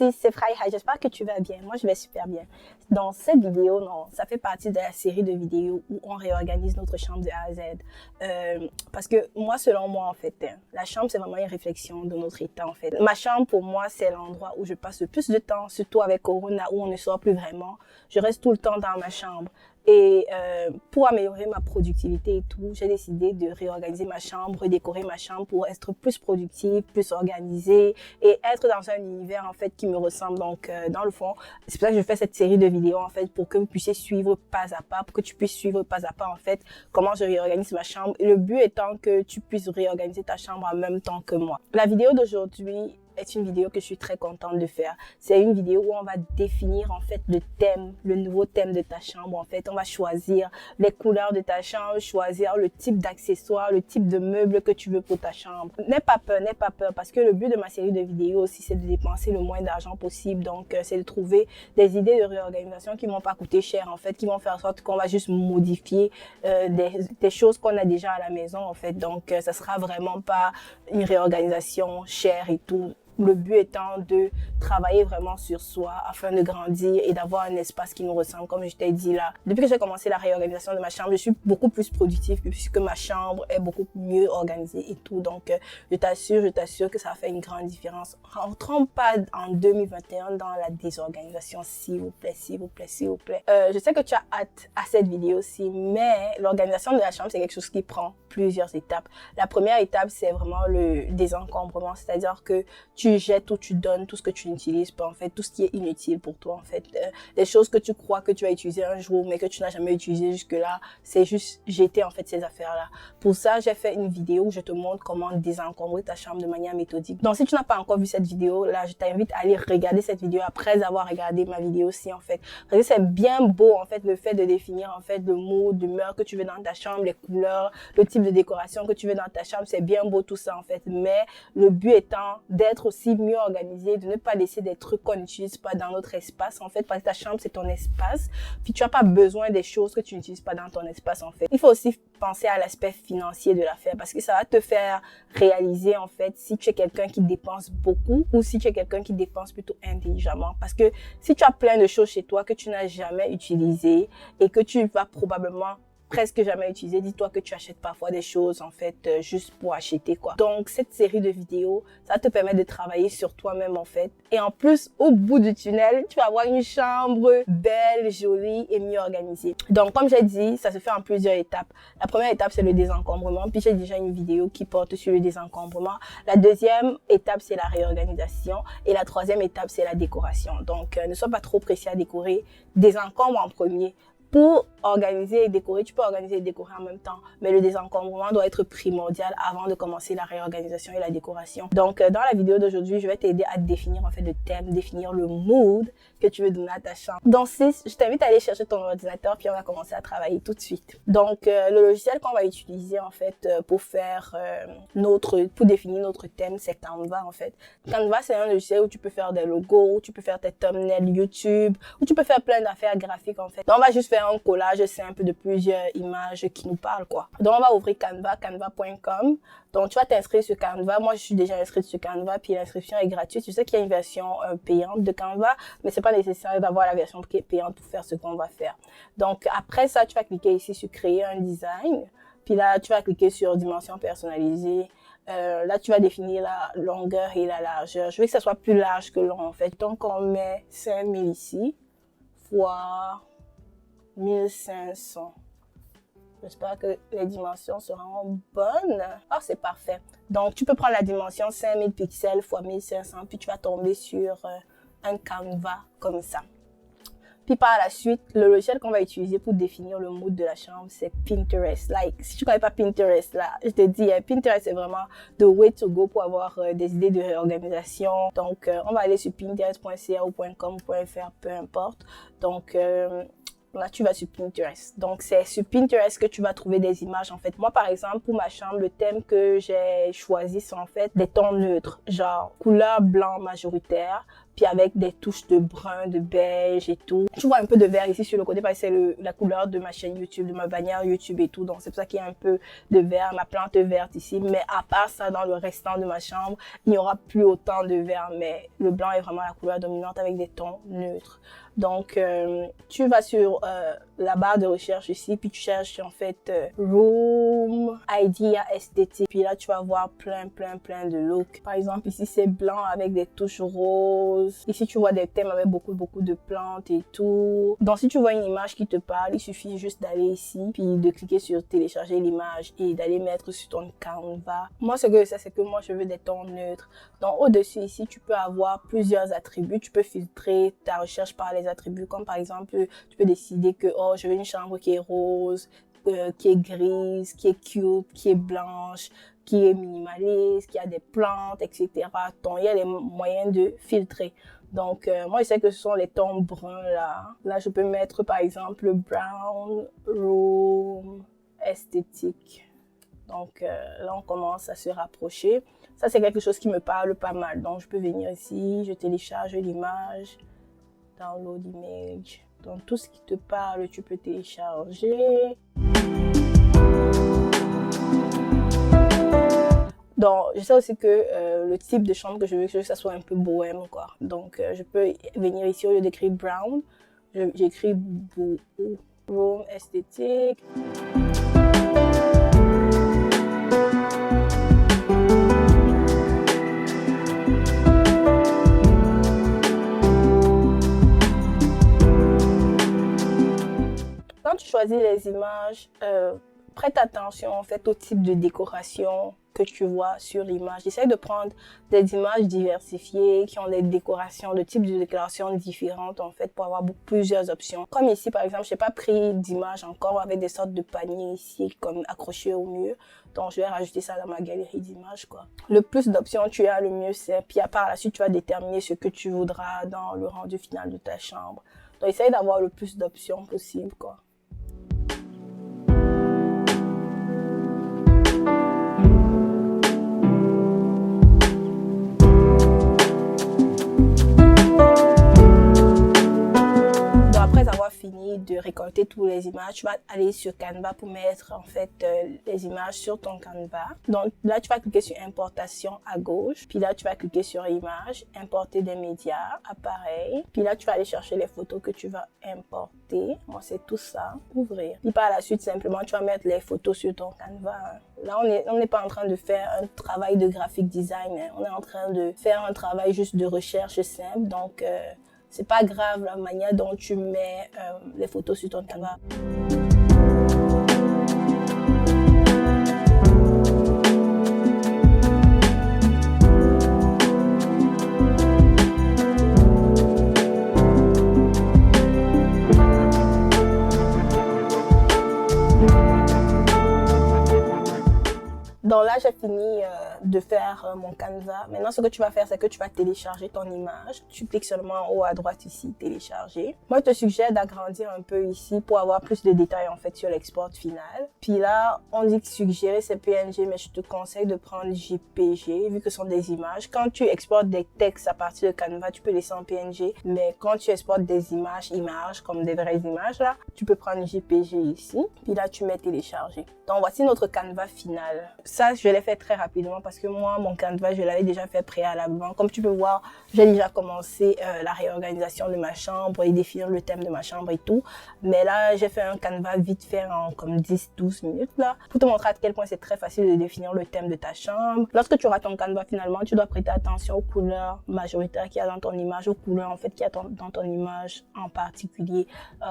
aussi, c'est Fry High. J'espère que tu vas bien. Moi, je vais super bien. Dans cette vidéo, non, ça fait partie de la série de vidéos où on réorganise notre chambre de A à Z. Parce que moi, selon moi, en fait, la chambre, c'est vraiment une réflexion de notre état, en fait. Ma chambre, pour moi, c'est l'endroit où je passe le plus de temps, surtout avec Corona, où on ne sort plus vraiment. Je reste tout le temps dans ma chambre. Et pour améliorer ma productivité et tout, j'ai décidé de réorganiser ma chambre, redécorer ma chambre pour être plus productive, plus organisée et être dans un univers en fait qui me ressemble. Donc dans le fond, c'est pour ça que je fais cette série de vidéos en fait pour que vous puissiez suivre pas à pas, pour que tu puisses suivre pas à pas en fait comment je réorganise ma chambre. Et le but étant que tu puisses réorganiser ta chambre en même temps que moi. La vidéo d'aujourd'hui est une vidéo que je suis très contente de faire. C'est une vidéo où on va définir en fait le thème, le nouveau thème de ta chambre. En fait, on va choisir les couleurs de ta chambre, choisir le type d'accessoires, le type de meubles que tu veux pour ta chambre. N'aie pas peur parce que le but de ma série de vidéos aussi, c'est de dépenser le moins d'argent possible. Donc, c'est de trouver des idées de réorganisation qui vont pas coûter cher en fait, qui vont faire en sorte qu'on va juste modifier des choses qu'on a déjà à la maison en fait. Donc, ça sera vraiment pas une réorganisation chère et tout. Le but étant de travailler vraiment sur soi afin de grandir et d'avoir un espace qui nous ressemble, comme je t'ai dit là. Depuis que j'ai commencé la réorganisation de ma chambre, je suis beaucoup plus productive puisque ma chambre est beaucoup mieux organisée et tout. Donc, je t'assure que ça fait une grande différence. Rentrons pas en 2021 dans la désorganisation, s'il vous plaît, s'il vous plaît, s'il vous plaît. Je sais que tu as hâte à cette vidéo aussi, mais l'organisation de la chambre, c'est quelque chose qui prend plusieurs étapes. La première étape, c'est vraiment le désencombrement, c'est-à-dire que tu jettes ou tu donnes tout ce que tu n'utilises pas, en fait, tout ce qui est inutile pour toi, en fait. Des choses que tu crois que tu vas utiliser un jour, mais que tu n'as jamais utilisé jusque-là, c'est juste jeter, en fait, ces affaires-là. Pour ça, j'ai fait une vidéo où je te montre comment désencombrer ta chambre de manière méthodique. Donc, si tu n'as pas encore vu cette vidéo-là, je t'invite à aller regarder cette vidéo après avoir regardé ma vidéo aussi, en fait. Parce que c'est bien beau, en fait, le fait de définir, en fait, le mood d'humeur que tu veux dans ta chambre, les couleurs, le type de décoration que tu veux dans ta chambre, c'est bien beau tout ça, en fait. Mais le but étant d'être aussi mieux organisé, de ne pas laisser des trucs qu'on n'utilise pas dans notre espace, en fait, parce que ta chambre, c'est ton espace. Puis tu n'as pas besoin des choses que tu n'utilises pas dans ton espace, en fait. Il faut aussi penser à l'aspect financier de l'affaire parce que ça va te faire réaliser, en fait, si tu es quelqu'un qui dépense beaucoup ou si tu es quelqu'un qui dépense plutôt intelligemment. Parce que si tu as plein de choses chez toi que tu n'as jamais utilisées et que tu vas probablement presque jamais utilisé, dis-toi que tu achètes parfois des choses en fait juste pour acheter quoi. Donc cette série de vidéos, ça te permet de travailler sur toi-même en fait. Et en plus, au bout du tunnel, tu vas avoir une chambre belle, jolie et mieux organisée. Donc comme j'ai dit, ça se fait en plusieurs étapes. La première étape, c'est le désencombrement. Puis j'ai déjà une vidéo qui porte sur le désencombrement. La deuxième étape, c'est la réorganisation. Et la troisième étape, c'est la décoration. Donc ne sois pas trop pressé à décorer. Désencombre en premier. Pour organiser et décorer, tu peux organiser et décorer en même temps, mais le désencombrement doit être primordial avant de commencer la réorganisation et la décoration. Donc, dans la vidéo d'aujourd'hui, je vais t'aider à définir en fait le thème, définir le mood que tu veux donner à ta chambre. Donc, je t'invite à aller chercher ton ordinateur, puis on va commencer à travailler tout de suite. Donc, le logiciel qu'on va utiliser en fait pour faire pour définir notre thème, c'est Canva en fait. Canva, c'est un logiciel où tu peux faire des logos, où tu peux faire tes thumbnails YouTube, où tu peux faire plein d'affaires graphiques en fait. Donc, on va juste faire un collage simple de plusieurs images qui nous parlent quoi. Donc on va ouvrir Canva, canva.com. Donc tu vas t'inscrire sur Canva. Moi je suis déjà inscrite sur Canva puis l'inscription est gratuite. Tu sais qu'il y a une version payante de Canva, mais c'est pas nécessaire d'avoir la version payante pour faire ce qu'on va faire. Donc après ça, tu vas cliquer ici sur créer un design. Puis là tu vas cliquer sur dimension personnalisée. Là tu vas définir la longueur et la largeur. Je veux que ça soit plus large que long en fait. Donc on met 5000 ici fois 1500. J'espère que les dimensions seront bonnes. Ah, c'est parfait. Donc, tu peux prendre la dimension 5000 pixels x 1500, puis tu vas tomber sur un Canva comme ça. Puis par la suite, le logiciel qu'on va utiliser pour définir le mood de la chambre, c'est Pinterest. Si tu connais pas Pinterest, là, je te dis, Pinterest, c'est vraiment the way to go pour avoir des idées de réorganisation. Donc, on va aller sur pinterest.ca ou .com.fr, peu importe. Donc, là, tu vas sur Pinterest. Donc, c'est sur Pinterest que tu vas trouver des images, en fait. Moi, par exemple, pour ma chambre, le thème que j'ai choisi, c'est en fait des tons neutres. Genre, couleur blanc majoritaire, puis avec des touches de brun, de beige et tout. Tu vois un peu de vert ici sur le côté parce que c'est la couleur de ma chaîne YouTube, de ma bannière YouTube et tout. Donc c'est pour ça qu'il y a un peu de vert, ma plante verte ici. Mais à part ça, dans le restant de ma chambre, il n'y aura plus autant de vert. Mais le blanc est vraiment la couleur dominante avec des tons neutres. Donc, tu vas sur la barre de recherche ici, puis tu cherches en fait Room Idea Esthétique. Puis là, tu vas voir plein de looks. Par exemple, ici, c'est blanc avec des touches roses. Ici, tu vois des thèmes avec beaucoup de plantes et tout. Donc, si tu vois une image qui te parle, il suffit juste d'aller ici, puis de cliquer sur télécharger l'image et d'aller mettre sur ton Canva. Moi, ce que je sais, c'est que moi, je veux des tons neutres. Donc, au-dessus ici, tu peux avoir plusieurs attributs. Tu peux filtrer ta recherche par les attributs, comme par exemple, tu peux décider que je veux une chambre qui est rose, qui est grise, qui est cute, qui est blanche, qui est minimaliste, qui a des plantes, etc. Donc, il y a des moyens de filtrer. Donc, moi, je sais que ce sont les tons bruns là. Là, je peux mettre par exemple brown, room, esthétique. Donc, là, on commence à se rapprocher. Ça, c'est quelque chose qui me parle pas mal. Donc, je peux venir ici, je télécharge l'image. Download image. Donc, tout ce qui te parle, tu peux télécharger. Donc, je sais aussi que le type de chambre que je veux que ça soit un peu bohème, quoi. Donc, je peux venir ici, au lieu d'écrire brown, j'écris room esthétique. Quand tu choisis les images, prête attention en fait au type de décoration que tu vois sur l'image. Essaye de prendre des images diversifiées qui ont des décorations, de types de décorations différentes en fait pour avoir plusieurs options. Comme ici par exemple, je n'ai pas pris d'image encore avec des sortes de paniers ici comme accrochés au mur. Donc je vais rajouter ça dans ma galerie d'images quoi. Le plus d'options tu as, le mieux c'est. Puis par la suite, tu vas déterminer ce que tu voudras dans le rendu final de ta chambre. Donc essaye d'avoir le plus d'options possible quoi. Fini de récolter toutes les images, tu vas aller sur Canva pour mettre en fait les images sur ton Canva. Donc là, tu vas cliquer sur importation à gauche, puis là, tu vas cliquer sur image, importer des médias, appareil, puis là, tu vas aller chercher les photos que tu vas importer. Moi, c'est tout ça, ouvrir. Puis par la suite, simplement, tu vas mettre les photos sur ton Canva. Là, on n'est pas en train de faire un travail de graphic design, hein. On est en train de faire un travail juste de recherche simple. Donc, c'est pas grave la manière dont tu mets les photos sur ton Canva. Donc là, j'ai fini de faire mon Canva. Maintenant, ce que tu vas faire, c'est que tu vas télécharger ton image. Tu cliques seulement en haut à droite ici, télécharger. Moi, je te suggère d'agrandir un peu ici pour avoir plus de détails en fait sur l'export final. Puis là, on dit que suggérer c'est PNG, mais je te conseille de prendre JPG vu que ce sont des images. Quand tu exportes des textes à partir de Canva, tu peux laisser en PNG. Mais quand tu exportes des images comme des vraies images là, tu peux prendre JPG ici. Puis là, tu mets télécharger. Donc voici notre Canva final. Ça, je l'ai fait très rapidement parce que moi, mon Canva, je l'avais déjà fait préalablement. Comme tu peux voir, j'ai déjà commencé la réorganisation de ma chambre et définir le thème de ma chambre et tout. Mais là, j'ai fait un Canva vite fait en comme 10-12 minutes là, pour te montrer à quel point c'est très facile de définir le thème de ta chambre. Lorsque tu auras ton Canva finalement, tu dois prêter attention aux couleurs majoritaires qu'il y a dans ton image, aux couleurs en fait qu'il y a dans ton image en particulier.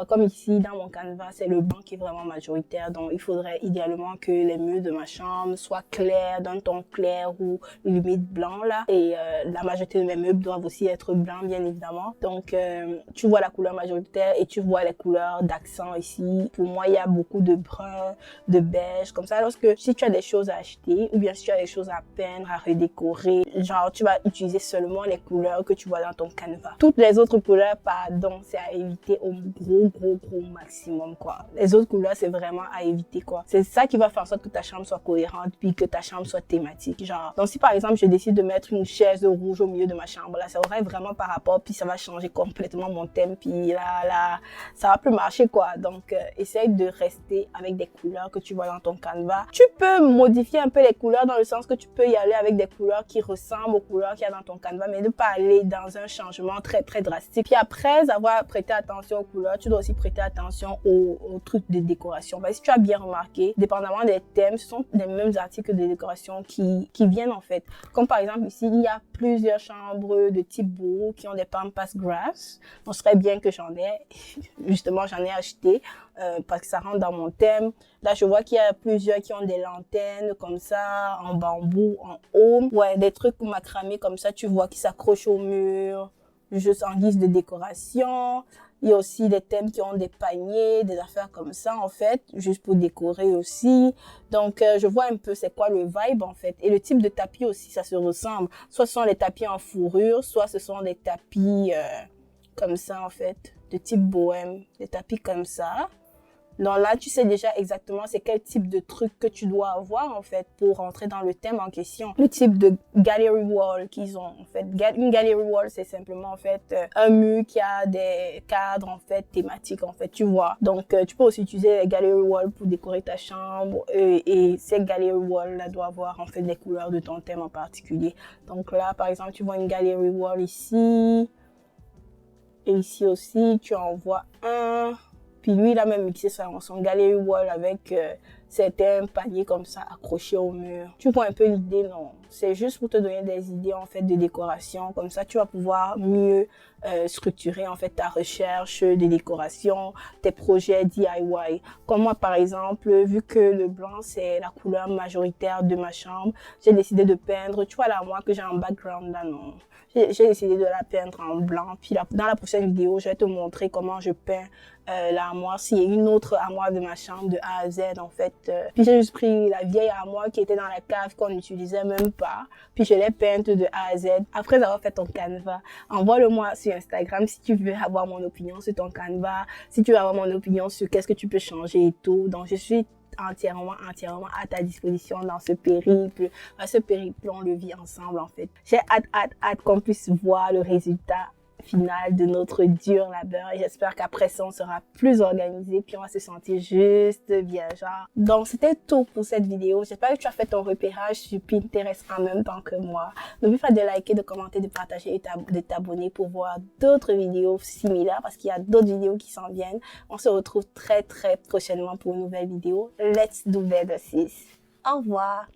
Comme ici, dans mon Canva, c'est le blanc qui est vraiment majoritaire. Donc, il faudrait idéalement que les murs de ma chambre soient clairs, d'un ton clair ou limite blanc là. Et la majorité de mes meubles doivent aussi être blancs, bien évidemment. Donc, tu vois la couleur majoritaire et tu vois les couleurs d'accent ici. Pour moi, il y a beaucoup de brun, de beige, comme ça. Si tu as des choses à acheter ou bien si tu as des choses à peindre, à redécorer, genre, tu vas utiliser seulement les couleurs que tu vois dans ton Canva. Toutes les autres couleurs, pardon, c'est à éviter au gros maximum, quoi. Les autres couleurs, c'est vraiment à éviter, quoi. C'est ça qui va faire en sorte que ta chambre soit cohérente puis que ta chambre soit thématique. thématique, genre. Donc, si par exemple, je décide de mettre une chaise rouge au milieu de ma chambre, là, ça aurait vraiment par rapport, puis ça va changer complètement mon thème, puis là, ça va plus marcher, quoi. Donc, essaye de rester avec des couleurs que tu vois dans ton canevas. Tu peux modifier un peu les couleurs dans le sens que tu peux y aller avec des couleurs qui ressemblent aux couleurs qu'il y a dans ton canevas, mais ne pas aller dans un changement très, très drastique. Puis après avoir prêté attention aux couleurs, tu dois aussi prêter attention aux trucs de décoration. Parce que si tu as bien remarqué, dépendamment des thèmes, ce sont les mêmes articles de décoration qui viennent en fait. Comme par exemple ici, il y a plusieurs chambres de type boho qui ont des pampas grass. On serait bien que j'en ai. Justement, j'en ai acheté parce que ça rentre dans mon thème. Là, je vois qu'il y a plusieurs qui ont des lanternes comme ça, en bambou, en haut. Ouais, des trucs macramés comme ça, tu vois, qui s'accrochent au mur, juste en guise de décoration. Il y a aussi des thèmes qui ont des paniers, des affaires comme ça, en fait, juste pour décorer aussi. Donc, je vois un peu c'est quoi le vibe, en fait. Et le type de tapis aussi, ça se ressemble. Soit ce sont des tapis en fourrure, soit ce sont des tapis comme ça, en fait, de type bohème. Des tapis comme ça. Donc là, tu sais déjà exactement c'est quel type de truc que tu dois avoir en fait pour rentrer dans le thème en question. Le type de gallery wall qu'ils ont en fait. Une gallery wall, c'est simplement en fait un mur qui a des cadres en fait thématiques en fait, tu vois. Donc tu peux aussi utiliser les gallery wall pour décorer ta chambre et ces gallery wall là doivent avoir en fait des couleurs de ton thème en particulier. Donc là, par exemple, tu vois une gallery wall ici et ici aussi, tu en vois un. Puis lui, il a même mixé son gallery wall avec certains paniers comme ça accrochés au mur. Tu vois un peu l'idée, non? C'est juste pour te donner des idées en fait de décoration. Comme ça, tu vas pouvoir mieux structurer en fait ta recherche de décoration, tes projets DIY. Comme moi, par exemple, vu que le blanc, c'est la couleur majoritaire de ma chambre, j'ai décidé de peindre. Tu vois là, moi, que j'ai un background là, non? J'ai décidé de la peindre en blanc. Puis là, dans la prochaine vidéo, je vais te montrer comment je peins l'armoire. S'il y a une autre armoire de ma chambre de A à Z, en fait. Puis j'ai juste pris la vieille armoire qui était dans la cave qu'on n'utilisait même pas. Puis je l'ai peinte de A à Z. Après avoir fait ton canevas, envoie-le-moi sur Instagram si tu veux avoir mon opinion sur ton canevas. Si tu veux avoir mon opinion sur qu'est-ce que tu peux changer et tout. Donc je suis entièrement à ta disposition dans ce périple. Ce périple, on le vit ensemble, en fait. J'ai hâte qu'on puisse voir le résultat final de notre dur labeur et j'espère qu'après ça, on sera plus organisé puis on va se sentir juste bien, genre. Donc, c'était tout pour cette vidéo. J'espère que tu as fait ton repérage sur Pinterest en même temps que moi. N'oublie pas de liker, de commenter, de partager et de t'abonner pour voir d'autres vidéos similaires parce qu'il y a d'autres vidéos qui s'en viennent. On se retrouve très, très prochainement pour une nouvelle vidéo. Let's do better, sis. Au revoir.